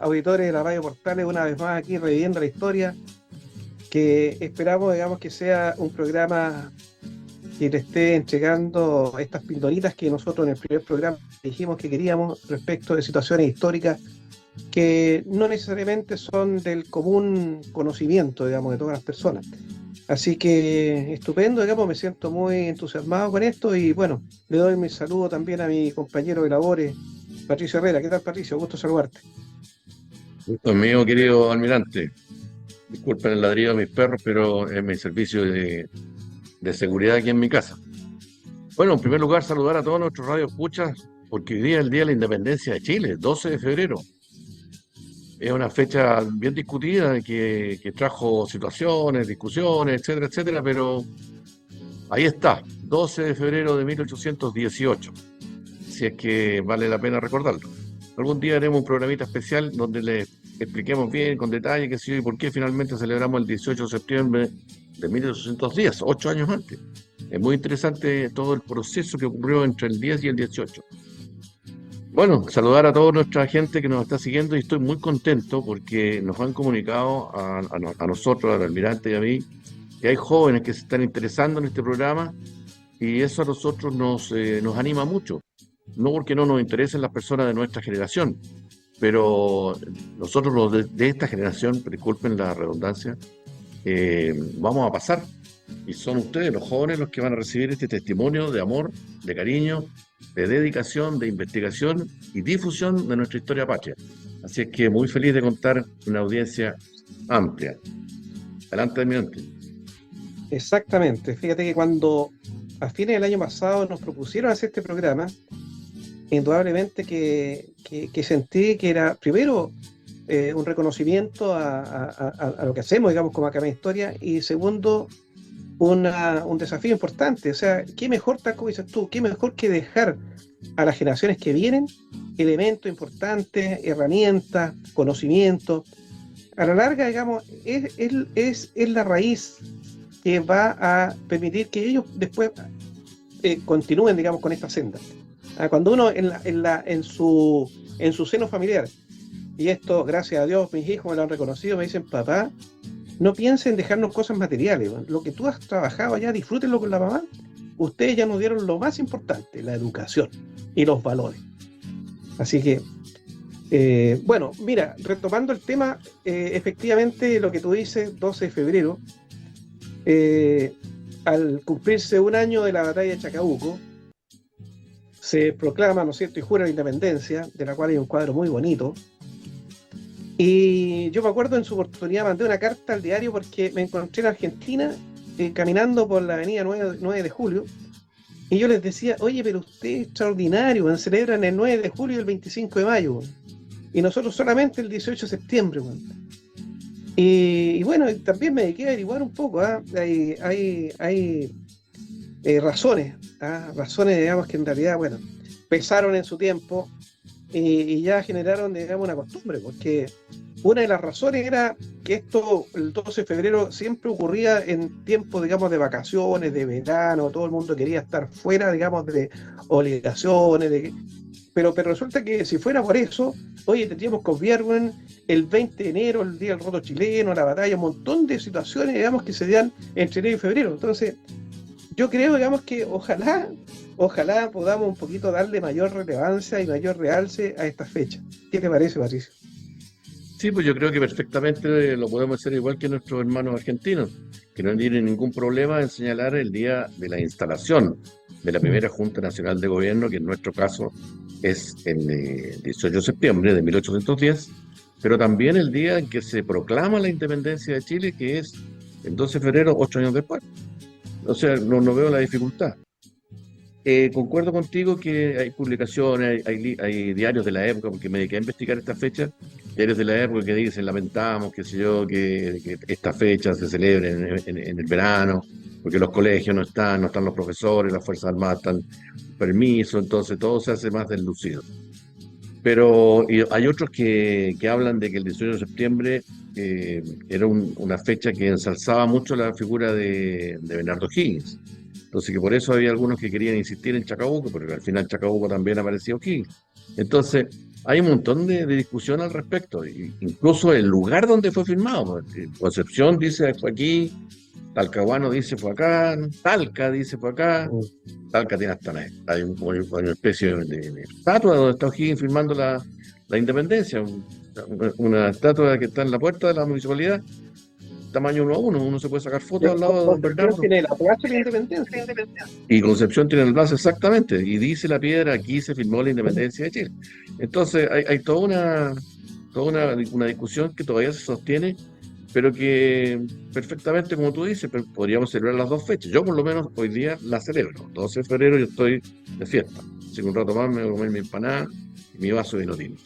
auditores de la Radio Portales, una vez más aquí reviviendo la historia, que esperamos, digamos, que sea un programa que le esté entregando estas pildoritas que nosotros en el primer programa dijimos que queríamos respecto de situaciones históricas que no necesariamente son del común conocimiento, digamos, de todas las personas. Así que estupendo, digamos, me siento muy entusiasmado con esto y bueno, le doy mi saludo también a mi compañero de labores, Patricio Herrera. ¿Qué tal, Patricio? Gusto saludarte. Gusto mío, querido almirante. Disculpen el ladrido de mis perros, pero es mi servicio de seguridad aquí en mi casa. Bueno, en primer lugar, saludar a todos nuestros radioescuchas, porque hoy día es el Día de la Independencia de Chile, 12 de febrero. Es una fecha bien discutida que trajo situaciones, discusiones, etcétera, etcétera, pero ahí está, 12 de febrero de 1818, si es que vale la pena recordarlo. Algún día haremos un programita especial donde les expliquemos bien, con detalle, qué sé yo, y por qué finalmente celebramos el 18 de septiembre de 1810, 8 años antes. Es muy interesante todo el proceso que ocurrió entre el 10 y el 18. Bueno, saludar a toda nuestra gente que nos está siguiendo y estoy muy contento porque nos han comunicado a nosotros, al almirante y a mí, que hay jóvenes que se están interesando en este programa y eso a nosotros nos anima mucho. No porque no nos interesen las personas de nuestra generación, pero nosotros los de esta generación, disculpen la redundancia, vamos a pasar. Y son ustedes, los jóvenes, los que van a recibir este testimonio de amor, de cariño, de dedicación, de investigación y difusión de nuestra historia patria. Así es que muy feliz de contar una audiencia amplia. Adelante, almirante. Exactamente. Fíjate que cuando a fines del año pasado nos propusieron hacer este programa, indudablemente que sentí que era, primero, un reconocimiento a lo que hacemos, digamos, como Academia de Historia, y segundo, un desafío importante. O sea, qué mejor, tal como dices tú, qué mejor que dejar a las generaciones que vienen elementos importantes, herramientas, conocimientos. A la larga, digamos, es la raíz que va a permitir que ellos después continúen, digamos, con esta senda. Cuando uno en su seno familiar, y esto, gracias a Dios, mis hijos me lo han reconocido, me dicen, papá, no piensen en dejarnos cosas materiales, lo que tú has trabajado allá, disfrútenlo con la mamá. Ustedes ya nos dieron lo más importante, la educación y los valores. Así que, bueno, mira, retomando el tema, efectivamente lo que tú dices, 12 de febrero, al cumplirse un año de la batalla de Chacabuco, se proclama, ¿no es cierto?, y jura la independencia, de la cual hay un cuadro muy bonito. Y yo me acuerdo en su oportunidad mandé una carta al diario porque me encontré en Argentina caminando por la avenida 9 de julio y yo les decía, oye, pero usted es extraordinario, celebran el 9 de julio y el 25 de mayo, y nosotros solamente el 18 de septiembre. Y bueno, también me dediqué a averiguar un poco, hay razones, razones, digamos, que en realidad, bueno, pesaron en su tiempo y ya generaron, digamos, una costumbre, porque una de las razones era que esto, el 12 de febrero, siempre ocurría en tiempos, digamos, de vacaciones, de verano, todo el mundo quería estar fuera, digamos, de obligaciones, pero resulta que si fuera por eso, oye, tendríamos que obviar el 20 de enero, el Día del Roto Chileno, la batalla, un montón de situaciones, digamos, que se dan entre enero y febrero. Entonces, yo creo, digamos, que ojalá podamos un poquito darle mayor relevancia y mayor realce a esta fecha. ¿Qué te parece, Patricio? Sí, pues yo creo que perfectamente lo podemos hacer igual que nuestros hermanos argentinos, que no tienen ningún problema en señalar el día de la instalación de la primera Junta Nacional de Gobierno, que en nuestro caso es el 18 de septiembre de 1810, pero también el día en que se proclama la independencia de Chile, que es el 12 de febrero, 8 años después. O sea, no veo la dificultad. Concuerdo contigo que hay publicaciones, hay diarios de la época, porque me dediqué a investigar esta fecha, diarios de la época que dicen, lamentamos, qué sé yo, que esta fecha se celebre en el verano, porque los colegios no están los profesores, las Fuerzas Armadas están permiso, entonces todo se hace más deslucido. Pero hay otros que hablan de que el 18 de septiembre era una fecha que ensalzaba mucho la figura de Bernardo Higgins. Entonces, que por eso había algunos que querían insistir en Chacabuco, porque al final Chacabuco también apareció Higgins. Entonces, hay un montón de discusión al respecto, incluso el lugar donde fue filmado. Concepción dice fue aquí, Talcahuano dice fue acá, Talca dice fue acá. Talca tiene hasta hay una especie de estatua donde está O'Higgins filmando la independencia, una estatua que está en la puerta de la municipalidad, tamaño 1:1, uno se puede sacar fotos al lado de Don Concepción Bernardo. tiene la Plaza de la Independencia. Y Concepción tiene el brazo exactamente, y dice la piedra, aquí se firmó la independencia de Chile. Entonces hay toda una discusión que todavía se sostiene, pero que perfectamente, como tú dices, podríamos celebrar las dos fechas. Yo por lo menos hoy día la celebro. 12 de febrero yo estoy de fiesta. Así que un rato más me voy a comer mi empanada y mi vaso de vino tinto.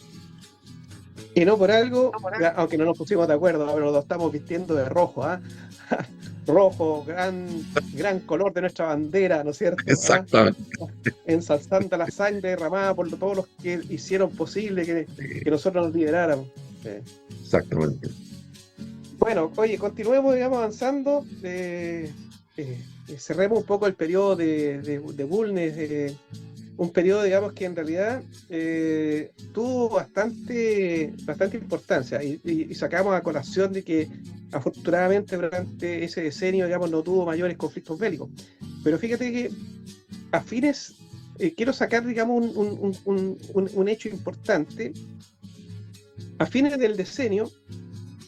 Y no por algo, aunque no nos pusimos de acuerdo, pero lo estamos vistiendo de rojo, ¿ah? Rojo, gran color de nuestra bandera, ¿no es cierto? Exactamente. Ensalzando la sangre derramada por todos los que hicieron posible que nosotros nos liberáramos. Exactamente. Bueno, oye, continuemos, digamos, avanzando. Cerremos un poco el periodo de Bulnes, un periodo, digamos, que en realidad tuvo bastante importancia y sacamos a colación de que afortunadamente durante ese decenio, digamos, no tuvo mayores conflictos bélicos. Pero fíjate que a fines, quiero sacar, digamos, un hecho importante. A fines del decenio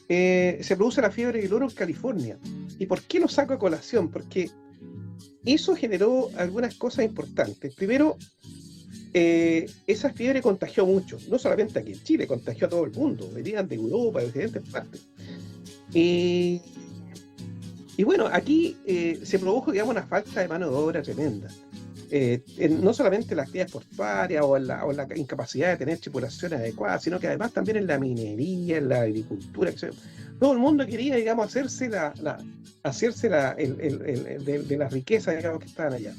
se produce la fiebre del oro en California. ¿Y por qué lo saco a colación? Porque eso generó algunas cosas importantes. Primero, esa fiebre contagió mucho, no solamente aquí en Chile, contagió a todo el mundo, venían de Europa, de diferentes partes. Y bueno, aquí se produjo, digamos, una falta de mano de obra tremenda. No solamente en las actividades portuarias o en la incapacidad de tener tripulaciones adecuadas, sino que además también en la minería, en la agricultura, etc. Todo el mundo quería, digamos, hacerse de la riqueza, digamos, que estaban allá.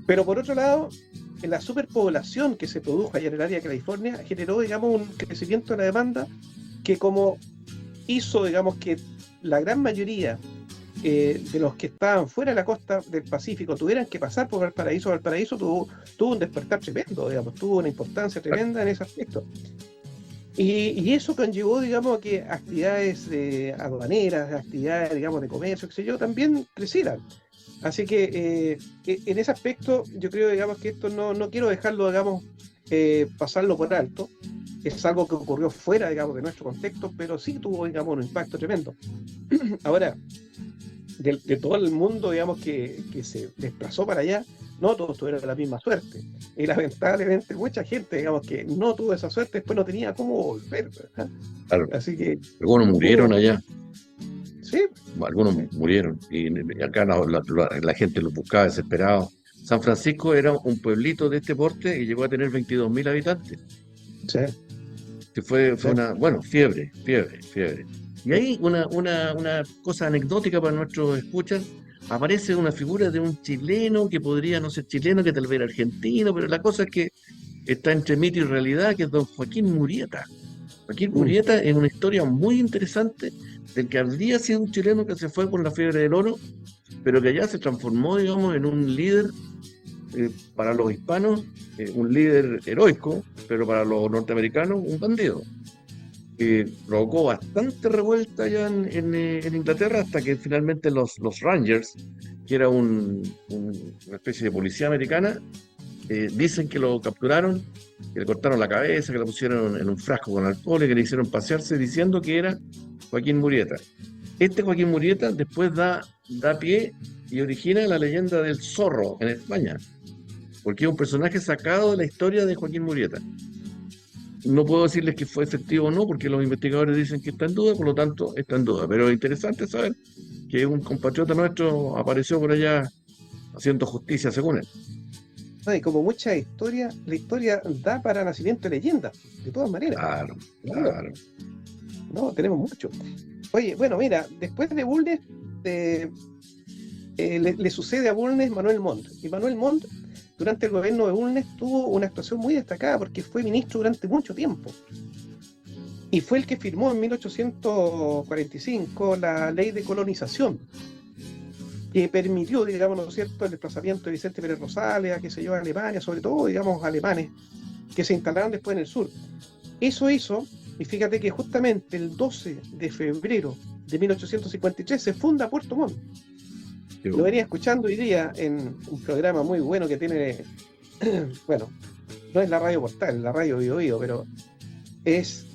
Pero por otro lado, en la superpoblación que se produjo allá en el área de California generó, digamos, un crecimiento de la demanda que como hizo, digamos, que la gran mayoría de los que estaban fuera de la costa del Pacífico tuvieran que pasar por Valparaíso. Valparaíso tuvo un despertar tremendo, digamos, tuvo una importancia tremenda en ese aspecto. Y eso conllevó, digamos, a que actividades aduaneras, actividades, digamos, de comercio, qué sé yo, también crecieran. Así que en ese aspecto yo creo, digamos, que esto no quiero dejarlo, digamos, pasarlo por alto. Es algo que ocurrió fuera, digamos, de nuestro contexto, pero sí tuvo, digamos, un impacto tremendo. Ahora, de todo el mundo, digamos, que se desplazó para allá, no todos tuvieron la misma suerte. Y lamentablemente mucha gente, digamos, que no tuvo esa suerte, después no tenía cómo volver, ¿verdad? Claro. Así que algunos murieron allá. Sí. Algunos murieron y acá la gente los buscaba desesperado. San Francisco era un pueblito de este porte y llegó a tener 22.000 habitantes. Sí. Que fue una, bueno, fiebre. Y ahí una cosa anecdótica para nuestros escuchas, aparece una figura de un chileno que podría no ser chileno, que tal vez era argentino, pero la cosa es que está entre mito y realidad, que es don Joaquín Murieta. Joaquín Murieta es una historia muy interesante del que habría sido un chileno que se fue por la fiebre del oro, pero que allá se transformó, digamos, en un líder para los hispanos, un líder heroico, pero para los norteamericanos, un bandido. Provocó bastante revuelta allá en Inglaterra, hasta que finalmente los Rangers, que era una especie de policía americana, dicen que lo capturaron, que le cortaron la cabeza, que lo pusieron en un frasco con alcohol y que le hicieron pasearse diciendo que era Joaquín Murieta. Este Joaquín Murieta después da pie y origina la leyenda del zorro en España, porque es un personaje sacado de la historia de Joaquín Murieta. No puedo decirles que fue efectivo o no, porque los investigadores dicen que está en duda, por lo tanto está en duda. Pero es interesante saber que un compatriota nuestro apareció por allá haciendo justicia, según él. Y como muchas historias, la historia da para nacimiento de leyendas, de todas maneras. Claro. No, tenemos mucho. Oye, bueno, mira, después de Bulnes, le sucede a Bulnes Manuel Montt. Y Manuel Montt, durante el gobierno de Bulnes, tuvo una actuación muy destacada porque fue ministro durante mucho tiempo. Y fue el que firmó en 1845 la ley de colonización, que permitió, digamos, ¿no es cierto?, el desplazamiento de Vicente Pérez Rosales, a qué sé yo, a Alemania, sobre todo, digamos, alemanes, que se instalaron después en el sur. Eso hizo, y fíjate que justamente el 12 de febrero de 1853 se funda Puerto Montt. Lo venía escuchando hoy día en un programa muy bueno que tiene, bueno, no es la radio Portal, la radio Bio Bio, pero es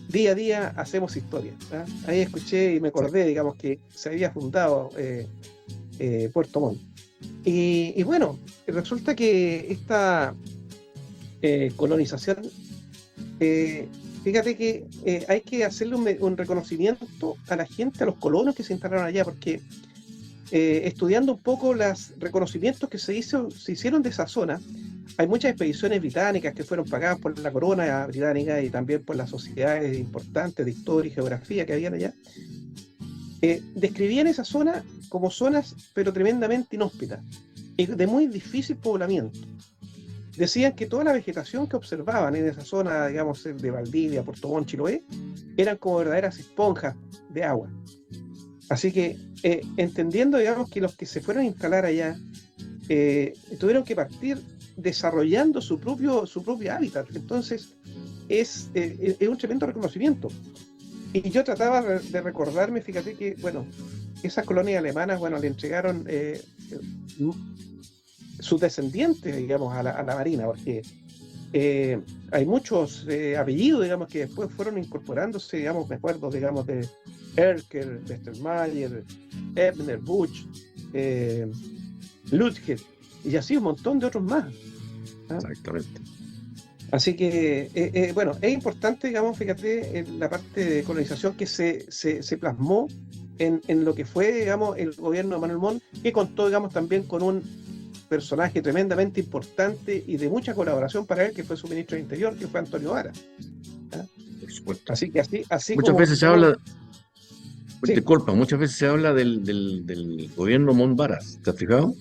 día a día hacemos historia. ¿Ah? Ahí escuché y me acordé, digamos, que se había fundado Puerto Montt. Y bueno, resulta que esta colonización, fíjate que hay que hacerle un reconocimiento a la gente, a los colonos que se instalaron allá, porque estudiando un poco los reconocimientos que se hicieron de esa zona, hay muchas expediciones británicas que fueron pagadas por la corona británica y también por las sociedades importantes de historia y geografía que habían allá. Describían esa zona como zonas pero tremendamente inhóspitas y de muy difícil poblamiento. Decían que toda la vegetación que observaban en esa zona, digamos, de Valdivia, Puerto Montt, Chiloé, eran como verdaderas esponjas de agua. Así que, entendiendo, digamos, que los que se fueron a instalar allá tuvieron que partir desarrollando su propio hábitat. Entonces, es un tremendo reconocimiento. Y yo trataba de recordarme, fíjate que, bueno, esas colonias alemanas, bueno, le entregaron sus descendientes, digamos, a la Marina, porque hay muchos apellidos, digamos, que después fueron incorporándose, digamos, me acuerdo, digamos, de Erker, Westermayer, Ebner, Buch, Ludger, y así un montón de otros más. ¿Ah? Exactamente. Así que, bueno, es importante, digamos, fíjate, en la parte de colonización que se plasmó en lo que fue, digamos, el gobierno de Manuel Montt, que contó, digamos, también con un personaje tremendamente importante y de mucha colaboración para él, que fue su ministro de Interior, que fue Antonio Vara. ¿Ah? Por supuesto. Así que así muchas como, veces se habla, sí, disculpa, muchas veces se habla del gobierno Montt Varas, ¿te has fijado?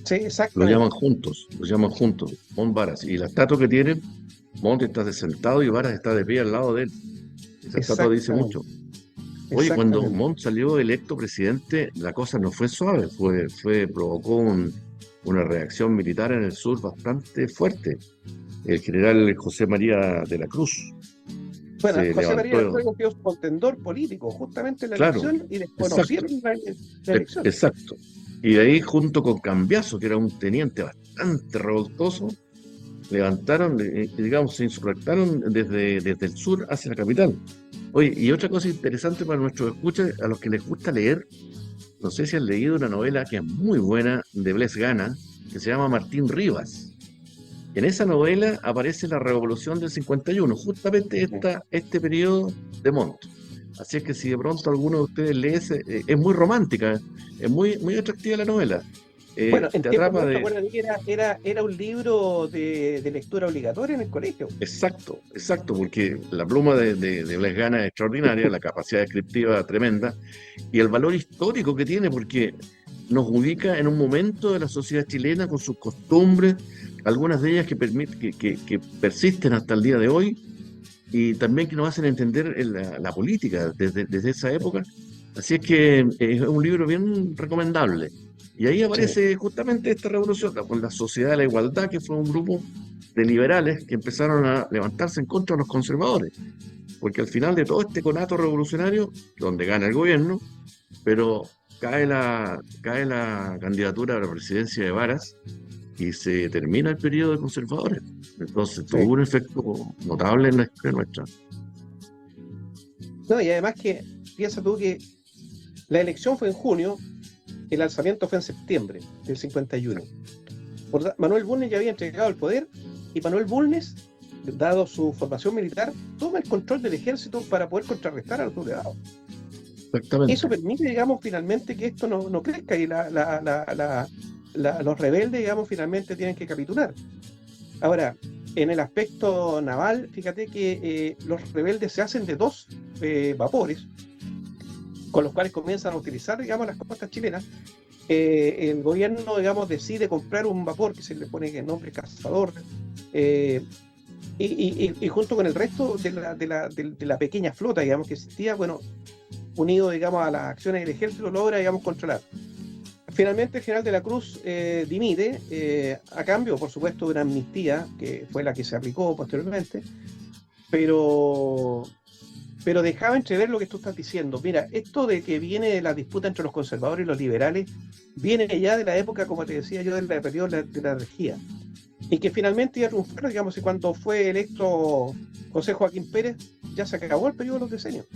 sí, Lo exactamente. llaman juntos, Montt Varas. Y la estatua que tiene, Montt está sentado y Varas está de pie al lado de él. Esa estatua dice mucho. Oye, cuando Exactamente. Montt salió electo presidente, la cosa no fue suave, provocó una reacción militar en el sur bastante fuerte. El general José María de la Cruz Bueno, se José María levantó, fue un contendor político justamente en la claro, elección y exacto, desconocieron la elección. exacto. Y de ahí, junto con Cambiaso, que era un teniente bastante revoltoso, levantaron, digamos, se insurrectaron desde el sur hacia la capital. Oye, y otra cosa interesante para nuestros escuchas, a los que les gusta leer, no sé si han leído una novela que es muy buena de Bles Gana, que se llama Martín Rivas. En esa novela aparece la Revolución del 51, justamente este periodo de Montt. Así es que si de pronto alguno de ustedes lee es muy romántica, es muy atractiva la novela. Bueno, en Te tiempos atrapa nuestros, de... acuérdate que era un libro de lectura obligatoria en el colegio. Exacto, porque la pluma de Bles Gana es extraordinaria, la capacidad descriptiva tremenda, y el valor histórico que tiene, porque nos ubica en un momento de la sociedad chilena con sus costumbres, algunas de ellas que persisten hasta el día de hoy, y también que nos hacen entender la política desde esa época. Así es que es un libro bien recomendable. Y ahí Sí. aparece justamente esta revolución, con la Sociedad de la Igualdad, que fue un grupo de liberales que empezaron a levantarse en contra de los conservadores. Porque al final de todo este conato revolucionario, donde gana el gobierno, pero cae la candidatura a la presidencia de Varas y se termina el periodo de conservadores. Entonces tuvo Sí. un efecto notable en la historia nuestra. No, y además que piensa tú que la elección fue en junio, el alzamiento fue en septiembre del 51. Manuel Bulnes ya había entregado el poder y Manuel Bulnes, dado su formación militar, toma el control del ejército para poder contrarrestar a los sublevados. Exactamente. Eso permite, digamos, finalmente que esto no crezca y los rebeldes, digamos, finalmente tienen que capitular. Ahora, en el aspecto naval, fíjate que los rebeldes se hacen de dos vapores, con los cuales comienzan a utilizar, digamos, las costas chilenas. El gobierno, digamos, decide comprar un vapor que se le pone el nombre Cazador, y junto con el resto de la pequeña flota, digamos, que existía, bueno, unido, digamos, a las acciones del ejército, logra, digamos, controlar. Finalmente el general de la Cruz dimite, a cambio, por supuesto, de una amnistía, que fue la que se aplicó posteriormente, pero, pero dejaba entrever lo que tú estás diciendo. Mira, esto de que viene de la disputa entre los conservadores y los liberales, viene ya de la época, como te decía yo, del periodo de la herejía, y que finalmente iba a triunfar, digamos, y cuando fue electo José Joaquín Pérez, ya se acabó el periodo de los decenios.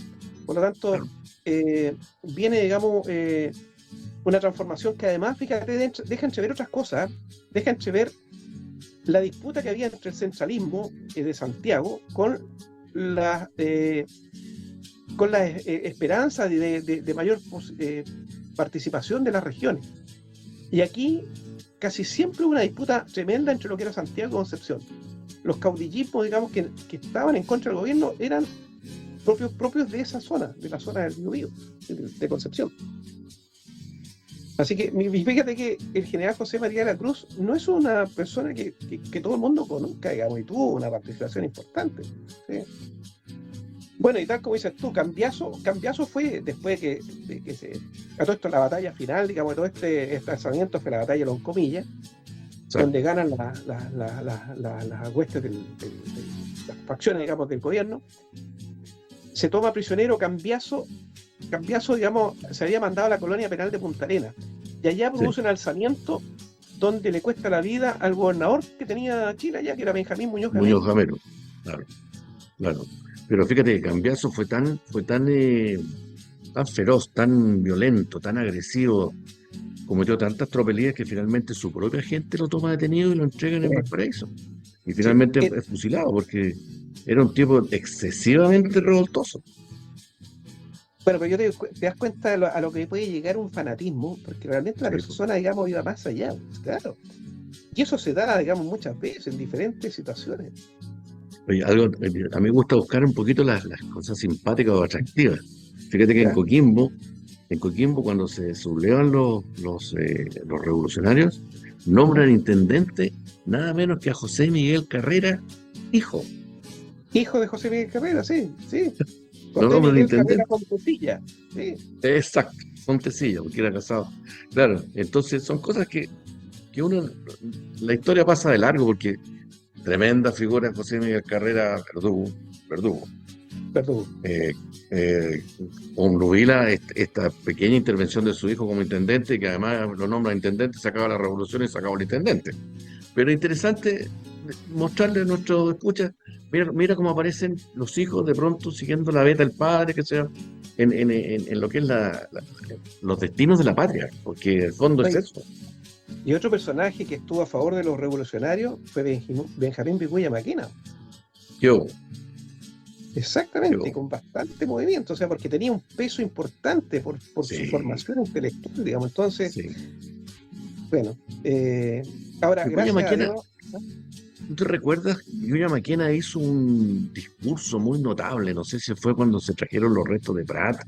Por lo tanto, viene, digamos, una transformación que además, fíjate, deja entrever otras cosas, deja entrever la disputa que había entre el centralismo de Santiago con la esperanza de mayor participación de las regiones. Y aquí casi siempre hubo una disputa tremenda entre lo que era Santiago y Concepción. Los caudillismos, digamos, que estaban en contra del gobierno eran propios de esa zona, de la zona del Biobío, de Concepción. Así que fíjate que el general José María de la Cruz no es una persona que todo el mundo conozca, digamos, y tuvo una participación importante, ¿sí? Bueno, y tal como dices tú, Cambiaso fue después de que se... A todo esto, la batalla final, digamos, todo este alzamiento fue la batalla de Loncomilla, sí, donde ganan las huestes las facciones, digamos, del gobierno. Se toma prisionero Cambiaso, digamos, se había mandado a la colonia penal de Punta Arenas, y allá produce un alzamiento donde le cuesta la vida al gobernador que tenía Chile allá, que era Benjamín Muñoz Gamero. Muñoz Gamero, claro. Pero fíjate que Cambiaso fue tan feroz, tan violento, tan agresivo, cometió tantas tropelías que finalmente su propia gente lo toma detenido y lo entregan en Valparaíso. Y finalmente es fusilado porque era un tipo excesivamente revoltoso. Bueno, pero te das cuenta a lo que puede llegar un fanatismo, porque realmente la persona, digamos, iba más allá, claro. Y eso se da, digamos, muchas veces en diferentes situaciones. Oye, a mí me gusta buscar un poquito las cosas simpáticas o atractivas. Fíjate que en Coquimbo, cuando se sublevan los revolucionarios, nombran intendente nada menos que a José Miguel Carrera, hijo. Hijo de José Miguel Carrera, sí. Lo nombran intendente. Fontecilla, sí. Exacto, Fontecilla, porque era casado. Claro, entonces son cosas que uno, la historia pasa de largo, porque tremenda figura José Miguel Carrera, verdugo. Obnubila esta pequeña intervención de su hijo como intendente, que además lo nombra intendente, se acaba la revolución y se acaba el intendente. Pero es interesante mostrarle a nuestros escuchas, mira cómo aparecen los hijos de pronto siguiendo la veta del padre, que sea en lo que es los destinos de la patria, porque el fondo es eso. Y otro personaje que estuvo a favor de los revolucionarios fue Benjamín Vicuña Maquena. Exactamente, con bastante movimiento, o sea, porque tenía un peso importante por su formación intelectual, digamos. Entonces, bueno, ahora, gracias Maquena, a Dios, ¿tú te recuerdas? Vicuña Maquena hizo un discurso muy notable, no sé si fue cuando se trajeron los restos de Prat,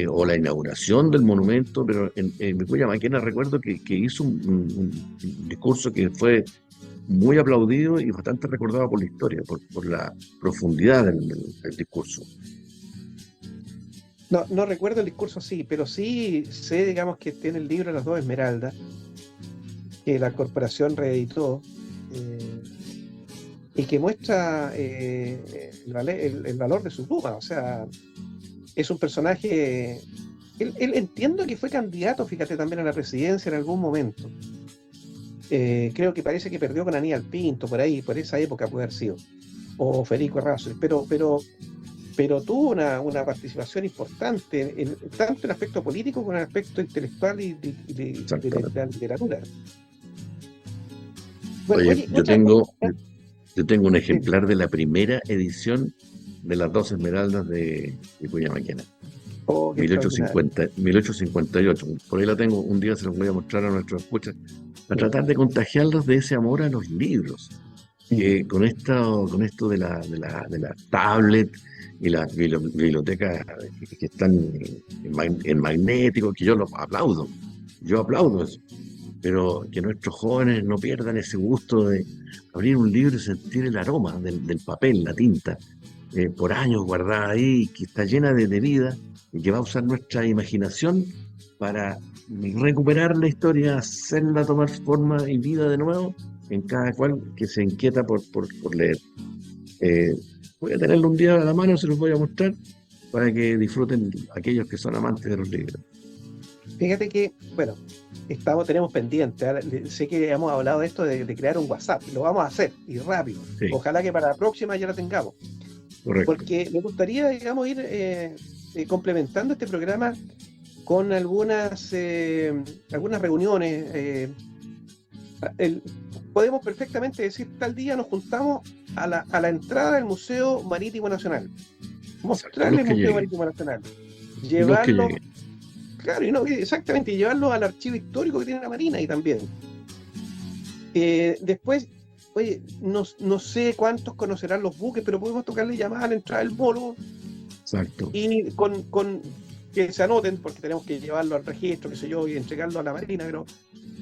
o la inauguración del monumento, pero en Vicuña Maquena recuerdo que hizo un discurso que fue muy aplaudido y bastante recordado por la historia, por la profundidad del discurso. No recuerdo el discurso, sí, pero sí sé, digamos, que tiene el libro Las Dos Esmeraldas, que la corporación reeditó, y que muestra el valor de su pluma. O sea, es un personaje... Él entiendo que fue candidato, fíjate, también a la presidencia en algún momento. Creo que parece que perdió con Aníbal Pinto, por esa época puede haber sido, o Federico Errázuriz, pero tuvo una participación importante, tanto en el aspecto político como en el aspecto intelectual y de la literatura. Bueno, oye, yo tengo un ejemplar de la primera edición de Las Dos Esmeraldas de Vicuña Maquena. 1858. Por ahí la tengo, un día se los voy a mostrar a nuestros escuchas, para tratar de contagiarlos de ese amor a los libros. Con esto de la tablet y las bibliotecas que están en magnético, que yo aplaudo eso. Pero que nuestros jóvenes no pierdan ese gusto de abrir un libro y sentir el aroma del papel, la tinta, por años guardada ahí, que está llena de vida, y que va a usar nuestra imaginación para recuperar la historia, hacerla tomar forma y vida de nuevo en cada cual que se inquieta por leer. Voy a tenerlo un día a la mano, se los voy a mostrar para que disfruten aquellos que son amantes de los libros. Fíjate que, bueno, tenemos pendiente. Sé que hemos hablado de esto de crear un WhatsApp. Lo vamos a hacer y rápido. Sí. Ojalá que para la próxima ya la tengamos. Correcto. Porque me gustaría, digamos, ir complementando este programa con algunas reuniones. Podemos perfectamente decir, tal día nos juntamos a la entrada del Museo Marítimo Nacional. Mostrarle el Museo Marítimo Nacional. Llevarlo. Claro, exactamente, y llevarlo al archivo histórico que tiene la Marina y también. Después, oye, no sé cuántos conocerán los buques, pero podemos tocarle llamada a la entrada del bolo. Exacto. Y con que se anoten, porque tenemos que llevarlo al registro, qué sé yo, y entregarlo a la Marina,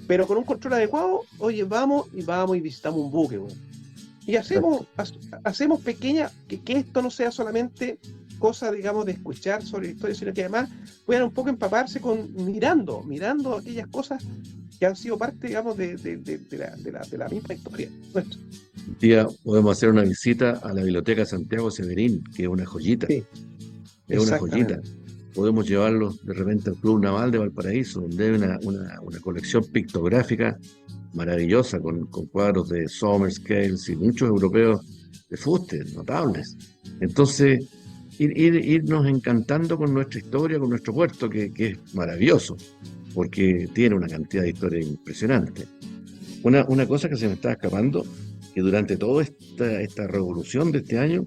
pero con un control adecuado, oye, vamos y visitamos un buque, güey. Y hacemos pequeñas, que esto no sea solamente cosa, digamos, de escuchar sobre la historia, sino que además puedan un poco empaparse mirando aquellas cosas que han sido parte, digamos, de la misma historia nuestra. Un día podemos hacer una visita a la Biblioteca Santiago Severín, que es una joyita. Sí, es una joyita. Podemos llevarlos de repente al Club Naval de Valparaíso, donde hay una colección pictográfica maravillosa con cuadros de Somers, Scales y muchos europeos de fuste, notables. Entonces, irnos encantando con nuestra historia, con nuestro puerto, que es maravilloso, porque tiene una cantidad de historia impresionante. Una cosa que se me está escapando, que durante toda esta revolución de este año,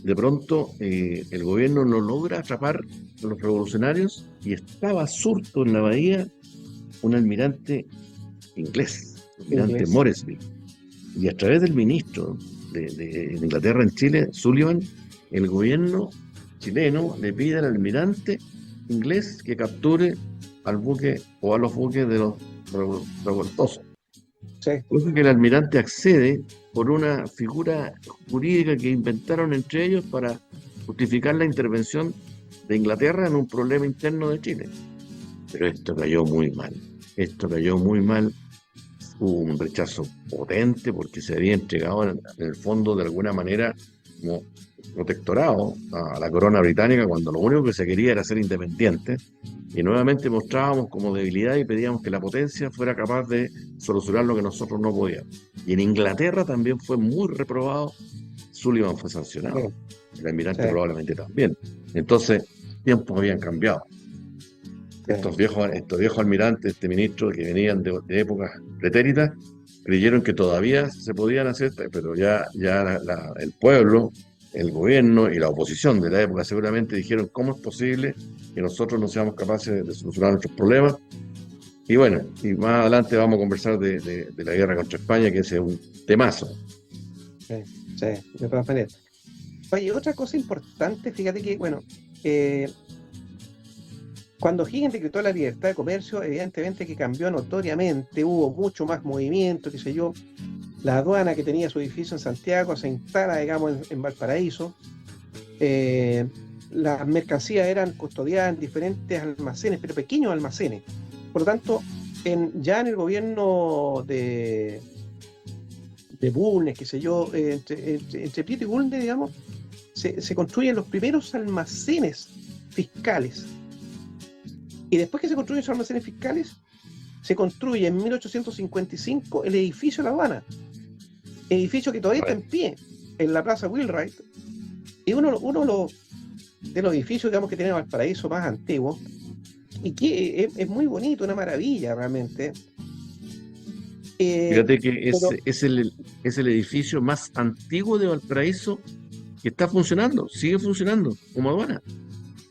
de pronto el gobierno no logra atrapar a los revolucionarios y estaba surto en la bahía un almirante inglés, almirante Moresby. Y a través del ministro de Inglaterra en Chile, Sullivan, el gobierno chileno le pide al almirante inglés que capture al buque o a los buques de los revoltosos. Sí. Cosa que el almirante accede por una figura jurídica que inventaron entre ellos para justificar la intervención de Inglaterra en un problema interno de Chile. Pero esto cayó muy mal. Hubo un rechazo potente porque se había entregado en el fondo de alguna manera como protectorado a la corona británica cuando lo único que se quería era ser independiente, y nuevamente mostrábamos como debilidad y pedíamos que la potencia fuera capaz de solucionar lo que nosotros no podíamos. Y en Inglaterra también fue muy reprobado. Sullivan fue sancionado, el almirante probablemente también. Entonces, tiempos habían cambiado. Estos viejos almirantes, este ministro que venían de épocas pretéritas, creyeron que todavía se podían hacer, pero ya el pueblo, el gobierno y la oposición de la época seguramente dijeron cómo es posible que nosotros no seamos capaces de solucionar nuestros problemas. Y bueno, y más adelante vamos a conversar de la guerra contra España, que ese es un temazo. Sí, de todas maneras. Oye, otra cosa importante, fíjate que, bueno, cuando Higgins decretó la libertad de comercio, evidentemente que cambió notoriamente, hubo mucho más movimiento, qué sé yo. La aduana, que tenía su edificio en Santiago, se instala, digamos, en Valparaíso. Las mercancías eran custodiadas en diferentes almacenes, pero pequeños almacenes. Por lo tanto, ya en el gobierno de Bulnes, qué sé yo, entre Prieto y Bulnes, digamos, se construyen los primeros almacenes fiscales. Y después que se construyen esos almacenes fiscales, se construye en 1855 el edificio de la aduana. Edificio que todavía está en pie, en la Plaza Wheelwright. Y uno de los edificios, digamos, que tiene Valparaíso más antiguos, y que es muy bonito, una maravilla realmente. Fíjate que es el edificio más antiguo de Valparaíso que está funcionando, sigue funcionando como aduana.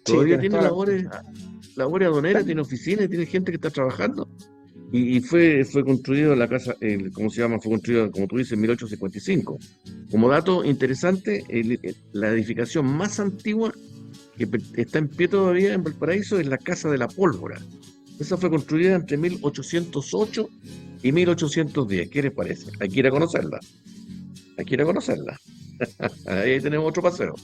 Todavía tiene labores aduaneras, tiene oficinas, tiene gente que está trabajando. Y fue construido la casa, ¿cómo se llama? Fue construido, como tú dices, en 1855. Como dato interesante, la edificación más antigua que está en pie todavía en Valparaíso es la Casa de la Pólvora. Esa fue construida entre 1808 y 1810. ¿Qué les parece? Hay que ir a conocerla. Ahí tenemos otro paseo.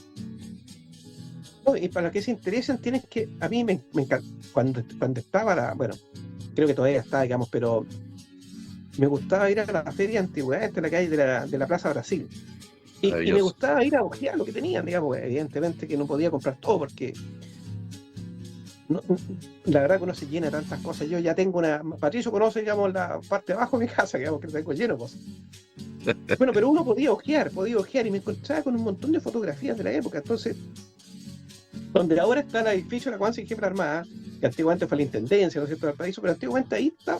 Y para los que se interesen, tienes que, a mí me encanta, cuando estaba bueno, creo que todavía está, digamos, pero me gustaba ir a la feria de antigüedades de la calle de la Plaza Brasil. Y me Maravilloso. gustaba ir a ojear lo que tenían, digamos, evidentemente que no podía comprar todo porque la verdad que uno se llena de tantas cosas. Yo ya tengo Patricio conoce, digamos, la parte de abajo de mi casa, digamos, que tengo lleno de cosas. Bueno, pero uno podía ojear y me encontraba con un montón de fotografías de la época. Entonces, donde ahora está el edificio de la Guardia Jefe Armada, que antiguamente fue la Intendencia, ¿no es cierto?, del país, pero antiguamente ahí está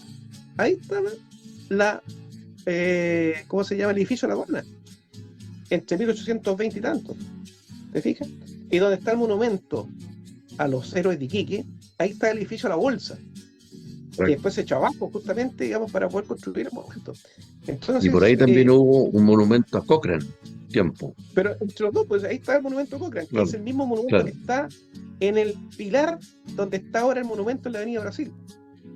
¿cómo se llama? El edificio de la Guardia, entre 1820 y tanto, ¿te fijas? Y donde está el monumento a los héroes de Iquique, ahí está el edificio de la Bolsa, que después se echó abajo justamente, digamos, para poder construir el monumento. Entonces, Y por ahí también hubo un monumento a Cochrane, tiempo. pero entre los dos, pues ahí está el monumento Cochrane, que es el mismo monumento que está en el pilar donde está ahora el monumento en la Avenida Brasil.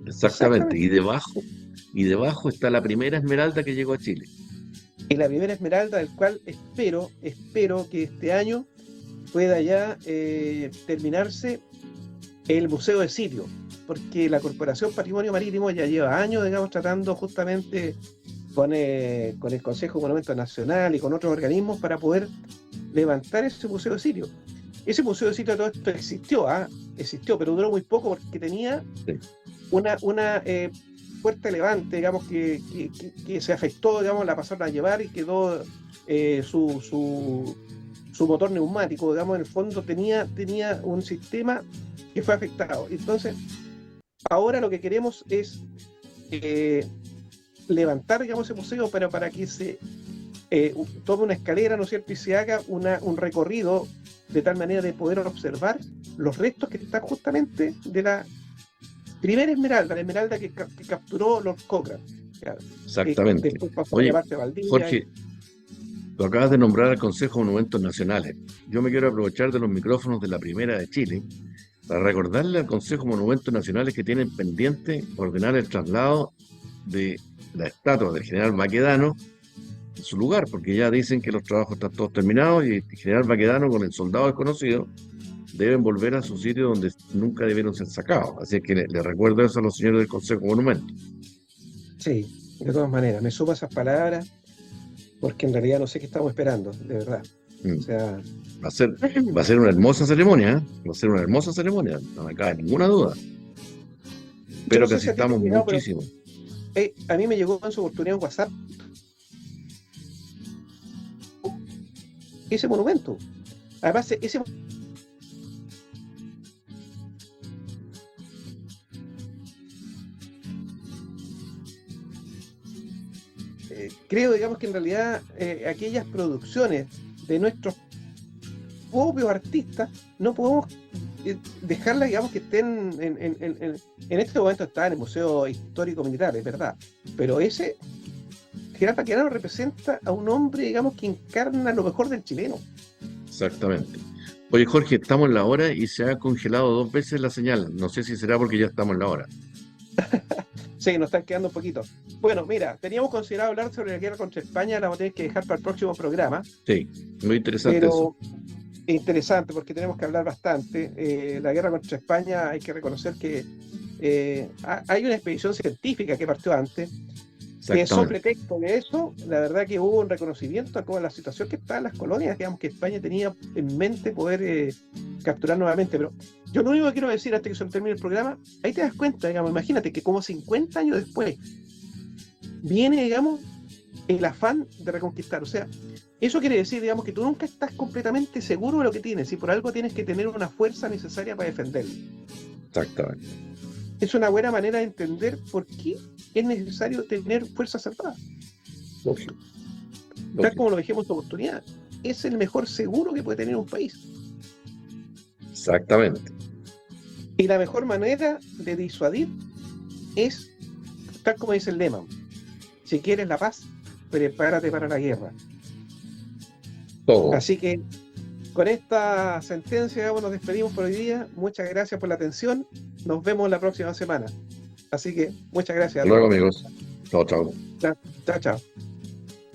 Exactamente. Y debajo está la primera esmeralda que llegó a Chile. Y la primera esmeralda, del cual espero que este año pueda ya terminarse el Museo de Sitio, porque la Corporación Patrimonio Marítimo ya lleva años, digamos, tratando justamente con el Consejo de Monumentos Nacional y con otros organismos para poder levantar ese Museo de Sitio. Ese Museo de Sitio, todo esto existió, pero duró muy poco porque tenía una puerta levante, digamos, que se afectó, digamos, la pasaron a llevar y quedó su motor neumático, digamos, en el fondo tenía un sistema que fue afectado. Entonces, ahora lo que queremos es levantar, digamos, ese museo para que se tome una escalera, ¿no es cierto?, y se haga un recorrido de tal manera de poder observar los restos que están justamente de la primera esmeralda, la esmeralda que capturó Lord Cochrane. Exactamente. Después pasó Oye, a parte de Valdivia. Jorge, tú acabas de nombrar al Consejo de Monumentos Nacionales. Yo me quiero aprovechar de los micrófonos de la Primera de Chile para recordarle al Consejo de Monumentos Nacionales que tienen pendiente ordenar el traslado de la estatua del general Baquedano en su lugar, porque ya dicen que los trabajos están todos terminados y el general Baquedano con el soldado desconocido deben volver a su sitio donde nunca debieron ser sacados. Así que le recuerdo eso a los señores del Consejo de Monumentos. Sí, de todas maneras, me sumo a esas palabras porque en realidad no sé qué estamos esperando, de verdad. O sea, va a ser una hermosa ceremonia, ¿eh? Va a ser una hermosa ceremonia, no me cabe ninguna duda. Espero que asistamos muchísimo. A mí me llegó en su oportunidad un WhatsApp ese monumento. Además, creo, digamos, que en realidad aquellas producciones de nuestros propios artistas no podemos dejarlas, digamos, que estén en este momento. Está en el Museo Histórico Militar, es verdad, pero ese general Baquedano representa a un hombre, digamos, que encarna lo mejor del chileno. Exactamente. Oye, Jorge, estamos en la hora y se ha congelado 2 veces la señal. No sé si será porque ya estamos en la hora. Sí, nos están quedando un poquito. Bueno, mira, teníamos considerado hablar sobre la guerra contra España, la vamos a tener que dejar para el próximo programa. Sí, muy interesante pero eso. Interesante porque tenemos que hablar bastante. La guerra contra España, hay que reconocer que hay una expedición científica que partió antes, que sobre texto de eso, la verdad que hubo un reconocimiento a toda la situación que está en las colonias, digamos, que España tenía en mente poder capturar nuevamente. Pero yo lo único que quiero decir antes que se termine el programa, ahí te das cuenta, digamos, imagínate que como 50 años después viene, digamos, el afán de reconquistar. O sea, eso quiere decir, digamos, que tú nunca estás completamente seguro de lo que tienes y por algo tienes que tener una fuerza necesaria para defenderlo. Exactamente. Es una buena manera de entender por qué es necesario tener fuerzas armadas. Lógico. Tal como lo dijimos en tu oportunidad, es el mejor seguro que puede tener un país. Exactamente. Y la mejor manera de disuadir es, tal como dice el lema, si quieres la paz, prepárate para la guerra. Todo. Así que con esta sentencia nos despedimos por hoy día. Muchas gracias por la atención. Nos vemos la próxima semana. Así que muchas gracias. Hasta luego, amigos. Chao, chao. Chao, chao.